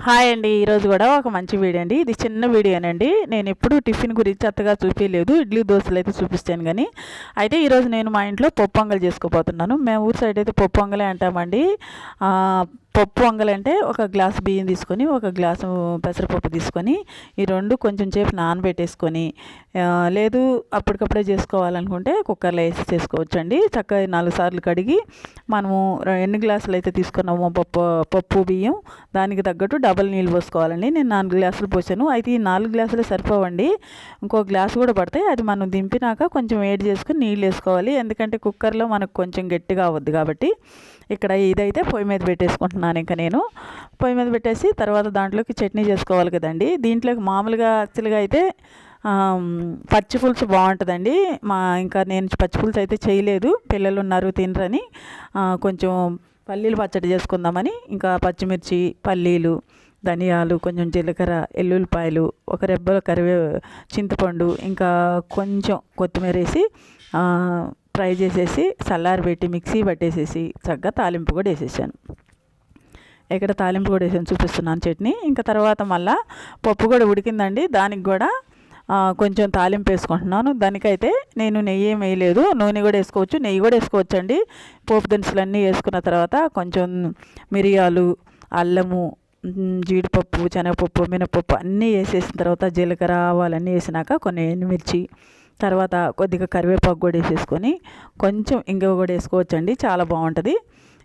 Hi అండి. ఈరోజు కూడా ఒక మంచి వీడియో అండి. ఇది చిన్న వీడియోనండి. నేను ఎప్పుడు టిఫిన్ గురించి అంతగా చూపించలేదు, ఇడ్లీ దోశలు అయితే చూపిస్తాను. కానీ అయితే ఈరోజు నేను మా ఇంట్లో పప్పు పొంగల్ చేసుకోబోతున్నాను. మేము ఊరు సైడ్ అయితే పప్పు పొంగలే అంటామండి. పప్పు పొంగల్ అంటే ఒక గ్లాసు బియ్యం తీసుకొని, ఒక గ్లాసు పెసరపప్పు తీసుకొని, ఈ రెండు కొంచెం సేపు నానబెట్టేసుకొని, లేదు అప్పటికప్పుడే చేసుకోవాలనుకుంటే కుక్కర్లో వేసి చేసుకోవచ్చు అండి. చక్కగా 4 సార్లు కడిగి మనము ఎన్ని గ్లాసులు అయితే తీసుకున్నామో పప్పు బియ్యం దానికి తగ్గట్టు డబల్ నీళ్ళు పోసుకోవాలండి. నేను 4 గ్లాసులు పోసాను. అయితే ఈ 4 గ్లాసులు సరిపోవండి, ఇంకో గ్లాసు కూడా పడతాయి. అది మనం దింపినాక కొంచెం వేడి చేసుకుని నీళ్ళు వేసుకోవాలి. ఎందుకంటే కుక్కర్లో మనకు కొంచెం గట్టిగా అవద్దు కాబట్టి. ఇక్కడ ఇదైతే పొయ్యి మీద పెట్టేసుకుంటున్నాను. ఇంకా నేను పొయ్యి మీద పెట్టేసి తర్వాత దాంట్లోకి చట్నీ చేసుకోవాలి కదండి. దీంట్లోకి మామూలుగా యాక్చువల్గా అయితే పచ్చి పులుసు బాగుంటుందండి. ఇంకా నేను పచ్చి పులుసు అయితే చేయలేదు, పిల్లలు ఉన్నారు తినరని. కొంచెం పల్లీలు పచ్చడి చేసుకుందామని, ఇంకా పచ్చిమిర్చి, పల్లీలు, ధనియాలు, కొంచెం జీలకర్ర, ఎల్లుల్లిపాయలు, ఒక రెబ్బల చింతపండు, ఇంకా కొంచెం కొత్తిమీర వేసి ఫ్రై చేసేసి చల్లారబెట్టి మిక్సీ పట్టేసేసి చక్కగా తాలింపు కూడా వేసేసాను. ఇక్కడ తాలింపు కూడా వేసాను, చూపిస్తున్నాను చట్నీ. ఇంకా తర్వాత మళ్ళీ పప్పు కూడా ఉడికిందండి. దానికి కూడా కొంచెం తాలింపు వేసుకుంటున్నాను. దానికైతే నేను నెయ్యి ఏం వేయలేదు, నూనె కూడా వేసుకోవచ్చు, నెయ్యి కూడా వేసుకోవచ్చు అండి. పోపు దినుసులన్నీ వేసుకున్న తర్వాత కొంచెం మిరియాలు, అల్లము, జీడిపప్పు, శనగపప్పు, మినపప్పు అన్నీ వేసేసిన తర్వాత జీలకర్ర, ఆవాలన్నీ వేసినాక కొన్ని ఎండుమిర్చి, తర్వాత కొద్దిగా కరివేపాకు కూడా వేసేసుకొని కొంచెం ఇంగువ కూడా వేసుకోవచ్చండి, చాలా బాగుంటుంది.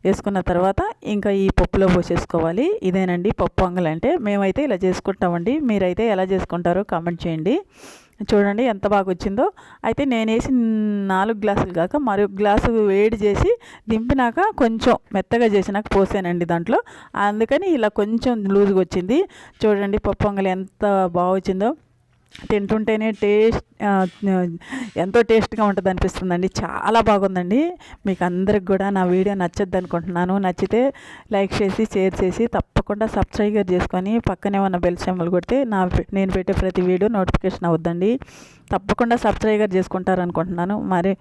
వేసుకున్న తర్వాత ఇంకా ఈ పప్పులో పోసేసుకోవాలి. ఇదేనండి పప్పు పొంగల్ అంటే. మేమైతే ఇలా చేసుకుంటామండి, మీరైతే ఎలా చేసుకుంటారో కామెంట్ చేయండి. చూడండి ఎంత బాగా వచ్చిందో. అయితే నేను వేసి 4 గ్లాసులు కాక మరొక గ్లాసు వేడి చేసి దింపినాక కొంచెం మెత్తగా చేసినాక పోసానండి దాంట్లో. అందుకని ఇలా కొంచెం లూజ్గా వచ్చింది. చూడండి పప్పు పొంగల్ ఎంత బాగా వచ్చిందో. తింటుంటేనే ఎంతో టేస్ట్గా ఉంటుంది అనిపిస్తుందండి. చాలా బాగుందండి. మీకు అందరికి కూడా నా వీడియో నచ్చద్దు అనుకుంటున్నాను. నచ్చితే లైక్ చేసి షేర్ చేసి తప్పకుండా సబ్స్క్రైబ్ చేసుకొని పక్కనే ఉన్న బెల్ సింబల్ కొడితే నేను పెట్టే ప్రతి వీడియో నోటిఫికేషన్ అవుద్దండి. తప్పకుండా సబ్స్క్రైబ్ చేసుకుంటారు అనుకుంటున్నాను. మరి